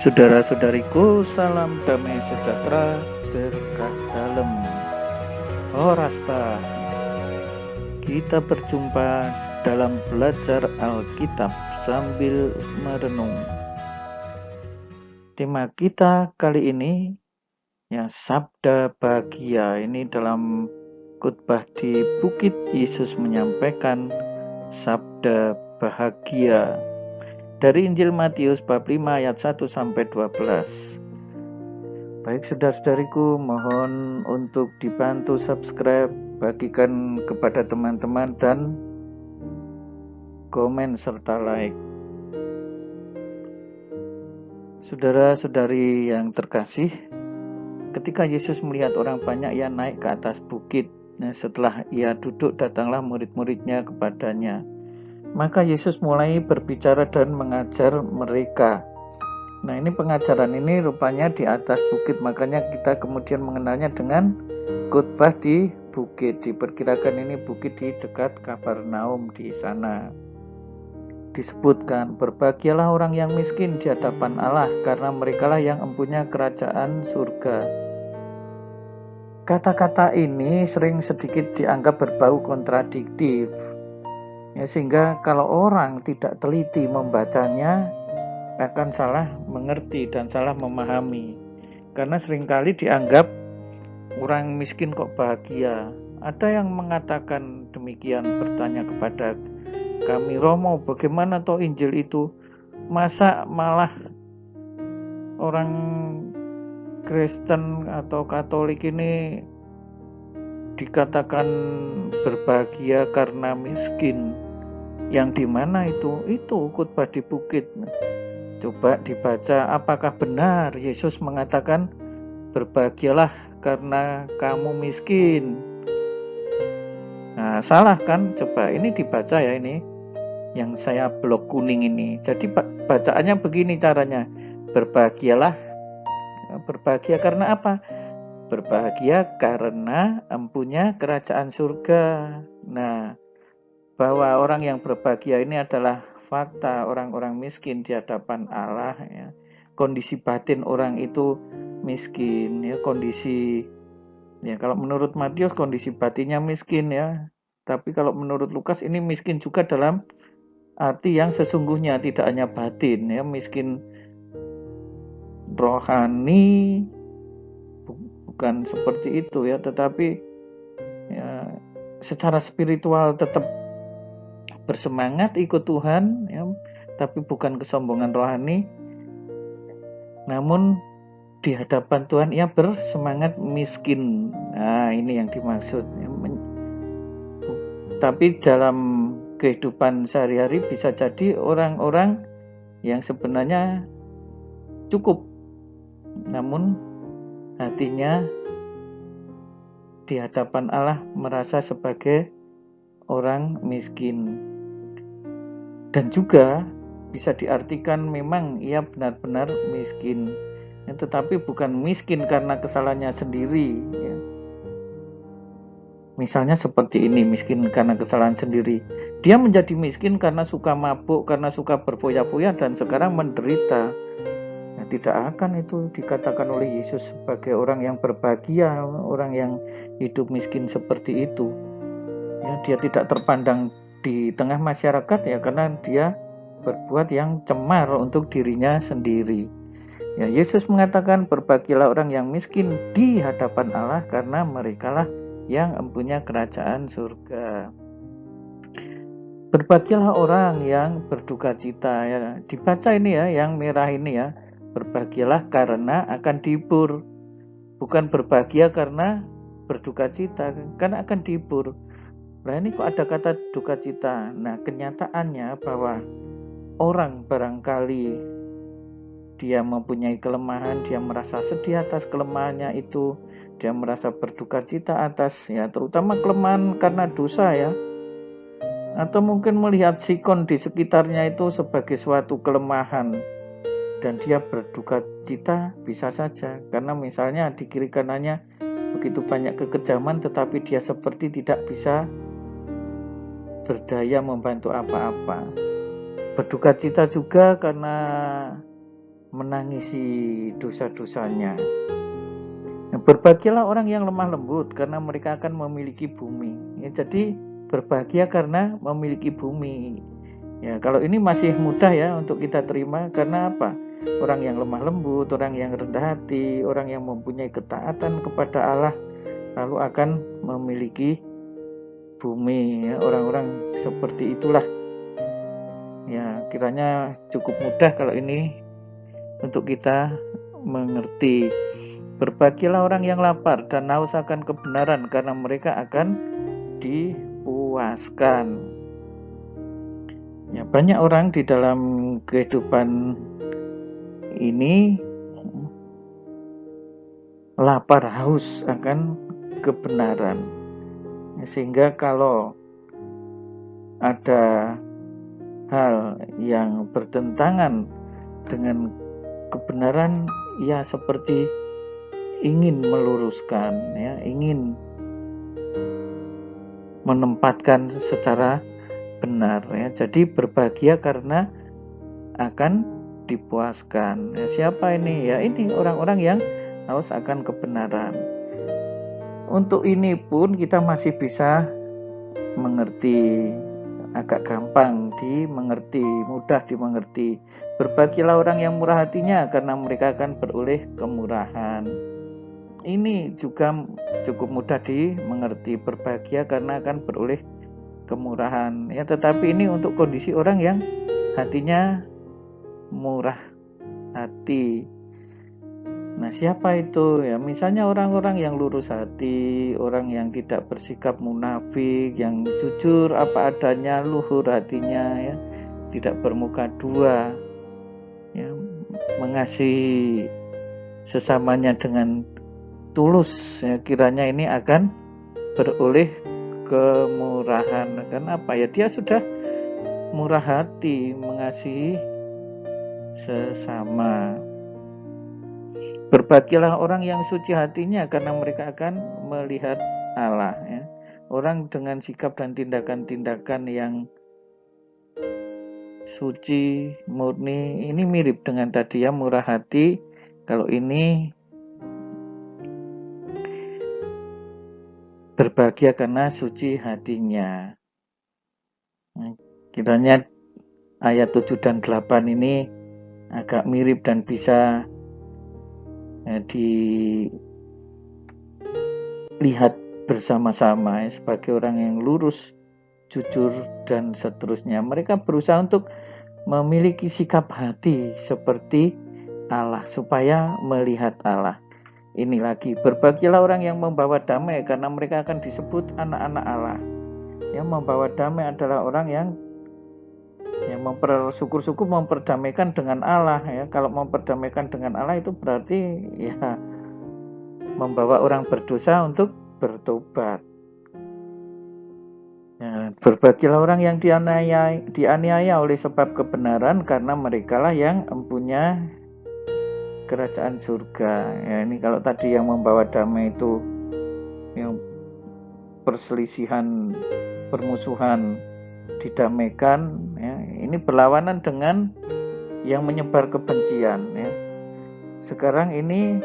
Saudara-saudariku, salam damai sejahtera, berkah dalam. Oh Rasta, kita berjumpa dalam belajar Alkitab sambil merenung. Tema kita kali ini ya Sabda Bahagia. Ini dalam khotbah di Bukit Yesus menyampaikan Sabda Bahagia. Dari Injil Matius bab 5 ayat 1 sampai 12. Baik saudara-saudariku, mohon untuk dibantu subscribe, bagikan kepada teman-teman dan komen serta like. Saudara-saudari yang terkasih, ketika Yesus melihat orang banyak yang naik ke atas bukit, setelah ia duduk datanglah murid-muridnya kepadanya. Maka Yesus mulai berbicara dan mengajar mereka. Nah, ini pengajaran ini rupanya di atas bukit, makanya kita kemudian mengenalnya dengan khotbah di bukit. Diperkirakan ini bukit di dekat Kapernaum di sana. Disebutkan, berbahagialah orang yang miskin di hadapan Allah, karena merekalah yang empunya kerajaan surga. Kata-kata ini sering sedikit dianggap berbau kontradiktif. Ya, sehingga kalau orang tidak teliti membacanya akan salah mengerti dan salah memahami. Karena seringkali dianggap orang miskin kok bahagia. Ada yang mengatakan demikian, bertanya kepada kami, Romo, bagaimana toh Injil itu? Masa malah orang Kristen atau Katolik ini dikatakan berbahagia karena miskin? Yang dimana itu khotbah di bukit. Coba dibaca, apakah benar Yesus mengatakan berbahagialah karena kamu miskin? Nah, salah kan? Coba ini dibaca ya, ini yang saya blok kuning ini. Jadi bacaannya begini caranya, berbahagialah. Berbahagia karena apa? Berbahagia karena empunya kerajaan surga. Nah, bahwa orang yang berbahagia ini adalah fakta orang-orang miskin di hadapan Allah, ya. Kondisi batin orang itu miskin, ya, kondisi, ya, kalau menurut Matius kondisi batinnya miskin, ya. Tapi kalau menurut Lukas ini miskin juga dalam arti yang sesungguhnya, tidak hanya batin, ya, miskin rohani bukan seperti itu, ya, tetapi ya, secara spiritual tetap bersemangat ikut Tuhan, ya, tapi bukan kesombongan rohani. Namun di hadapan Tuhan ia bersemangat miskin. Nah, ini yang dimaksud. Tapi dalam kehidupan sehari-hari bisa jadi orang-orang yang sebenarnya cukup, namun hatinya di hadapan Allah merasa sebagai orang miskin. Dan juga bisa diartikan memang ia benar-benar miskin, ya, tetapi bukan miskin karena kesalahannya sendiri, ya. Misalnya seperti ini, miskin karena kesalahan sendiri. Dia menjadi miskin karena suka mabuk, karena suka berfoya-foya dan sekarang menderita. Nah, tidak akan itu dikatakan oleh Yesus sebagai orang yang berbahagia, orang yang hidup miskin seperti itu. Ya, dia tidak terpandang di tengah masyarakat, ya, karena dia berbuat yang cemar untuk dirinya sendiri. Ya, Yesus mengatakan berbahagialah orang yang miskin di hadapan Allah, karena merekalah yang empunya kerajaan surga. Berbahagialah orang yang berduka cita, ya. Dibaca ini ya, yang merah ini ya. Berbahagialah karena akan dihibur. Bukan berbahagia karena berduka cita, karena akan dihibur. Nah, ini kok ada kata duka cita. Nah, kenyataannya bahwa orang barangkali dia mempunyai kelemahan, dia merasa sedih atas kelemahannya itu, dia merasa berduka cita atas, ya, terutama kelemahan karena dosa, ya. Atau mungkin melihat sikon di sekitarnya itu sebagai suatu kelemahan dan dia berduka cita, bisa saja karena misalnya di kiri kanannya begitu banyak kekejaman tetapi dia seperti tidak bisa berdaya membantu apa-apa. Berduka cita juga karena menangisi dosa-dosanya. Nah, berbahagialah orang yang lemah lembut karena mereka akan memiliki bumi. Ya, jadi berbahagia karena memiliki bumi. Ya, kalau ini masih mudah ya untuk kita terima, karena apa? Orang yang lemah lembut, orang yang rendah hati, orang yang mempunyai ketaatan kepada Allah, lalu akan memiliki bumi. Ya, orang-orang seperti itulah. Ya, kiranya cukup mudah kalau ini untuk kita mengerti. Berbahagialah orang yang lapar dan haus akan kebenaran, karena mereka akan dipuaskan. Ya, banyak orang di dalam kehidupan ini lapar haus akan kebenaran, sehingga kalau ada hal yang bertentangan dengan kebenaran, ya seperti ingin meluruskan, ya, ingin menempatkan secara benar, ya. Jadi berbahagia karena akan dipuaskan. Ya, siapa ini? Ya ini orang-orang yang haus akan kebenaran. Untuk ini pun kita masih bisa mengerti, agak gampang dimengerti, mudah dimengerti. Berbahagialah orang yang murah hatinya, karena mereka akan beroleh kemurahan. Ini juga cukup mudah dimengerti, berbahagia karena akan beroleh kemurahan. Ya, tetapi ini untuk kondisi orang yang hatinya murah hati. Nah, siapa itu? Ya, misalnya orang-orang yang lurus hati, orang yang tidak bersikap munafik, yang jujur apa adanya, luhur hatinya, ya, tidak bermuka dua, ya, mengasihi sesamanya dengan tulus, ya, kiranya ini akan beroleh kemurahan. Kenapa? Ya, dia sudah murah hati, mengasihi sesama. Berbahagialah orang yang suci hatinya, karena mereka akan melihat Allah, ya. Orang dengan sikap dan tindakan-tindakan yang suci, murni, ini mirip dengan tadi ya, murah hati. Kalau ini berbahagia karena suci hatinya. Kiranya ayat 7 dan 8 ini agak mirip dan bisa dilihat bersama-sama, ya, sebagai orang yang lurus, jujur, dan seterusnya. Mereka berusaha untuk memiliki sikap hati seperti Allah, supaya melihat Allah. Ini lagi, berbahagialah orang yang membawa damai, karena mereka akan disebut anak-anak Allah. Yang membawa damai adalah orang yang syukur-syukur memperdamaikan dengan Allah, ya. Kalau memperdamaikan dengan Allah itu berarti ya membawa orang berdosa untuk bertobat. Ya, berbahagialah orang yang dianiaya oleh sebab kebenaran, karena merekalah yang mempunyai kerajaan surga. Ya, ini kalau tadi yang membawa damai itu yang perselisihan, permusuhan didamaikan, ya, ini berlawanan dengan yang menyebar kebencian, ya. Sekarang ini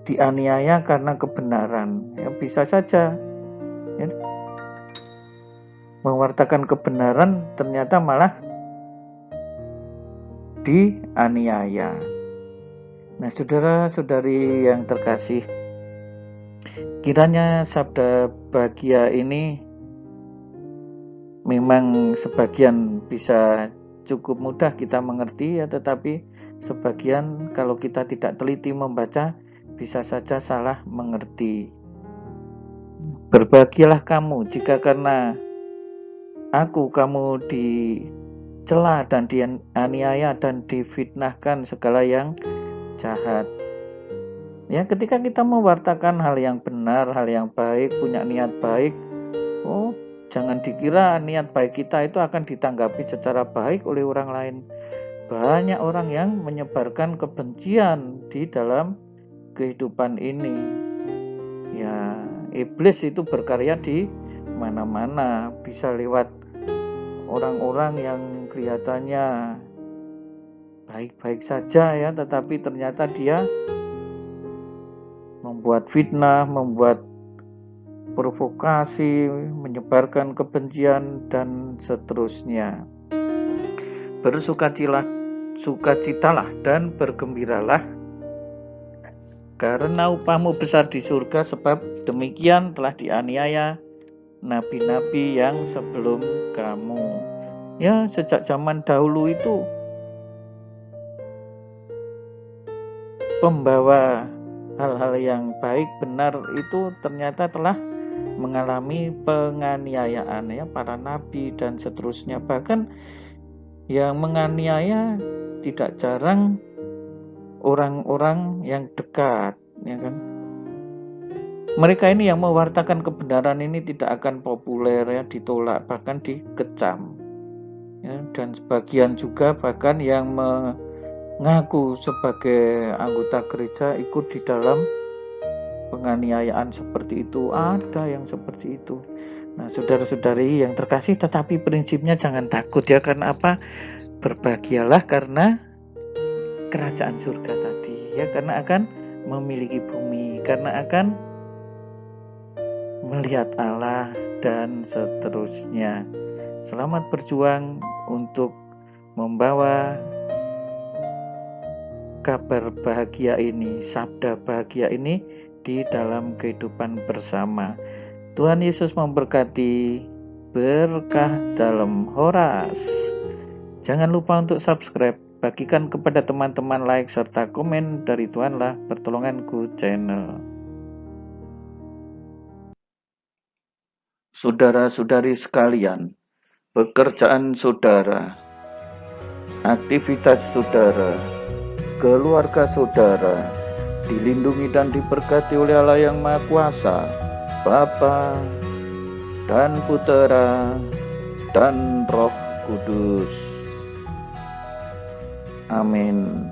dianiaya karena kebenaran, ya, bisa saja, ya, mewartakan kebenaran ternyata malah dianiaya. Nah, saudara-saudari yang terkasih, kiranya sabda bahagia ini memang sebagian bisa cukup mudah kita mengerti, ya, tetapi sebagian kalau kita tidak teliti membaca bisa saja salah mengerti. Berbahagialah kamu jika karena aku kamu dicela dan dianiaya dan difitnahkan segala yang jahat. Ya, ketika kita mewartakan hal yang benar, hal yang baik, punya niat baik, jangan dikira niat baik kita itu akan ditanggapi secara baik oleh orang lain. Banyak orang yang menyebarkan kebencian di dalam kehidupan ini. Ya, iblis itu berkarya di mana-mana, bisa lewat orang-orang yang kelihatannya baik-baik saja ya, tetapi ternyata dia membuat fitnah, membuat provokasi, menyebarkan kebencian dan seterusnya. Bersukacitalah dan bergembiralah, karena upahmu besar di surga, sebab demikian telah dianiaya nabi-nabi yang sebelum kamu. Ya, sejak zaman dahulu itu pembawa hal-hal yang baik benar itu ternyata telah mengalami penganiayaan ya, para nabi dan seterusnya. Bahkan yang menganiaya tidak jarang orang-orang yang dekat, ya kan. Mereka ini yang mewartakan kebenaran ini tidak akan populer ya, ditolak, bahkan dikecam. Ya, dan sebagian juga bahkan yang mengaku sebagai anggota gereja ikut di dalam penganiayaan seperti itu. Ada yang seperti itu. Nah, saudara-saudari yang terkasih, tetapi prinsipnya jangan takut ya. Karena apa? Berbahagialah karena kerajaan surga tadi ya, karena akan memiliki bumi, karena akan melihat Allah dan seterusnya. Selamat berjuang untuk membawa kabar bahagia ini, sabda bahagia ini di dalam kehidupan bersama. Tuhan Yesus memberkati. Berkah dalam Horas. Jangan lupa untuk subscribe, bagikan kepada teman-teman, like, serta komen. Dari Tuhanlah Pertolonganku channel. Saudara-saudari sekalian, pekerjaan saudara, aktivitas saudara, keluarga saudara dilindungi dan diberkati oleh Allah yang Maha Kuasa, Bapa dan Putera dan Roh Kudus. Amin.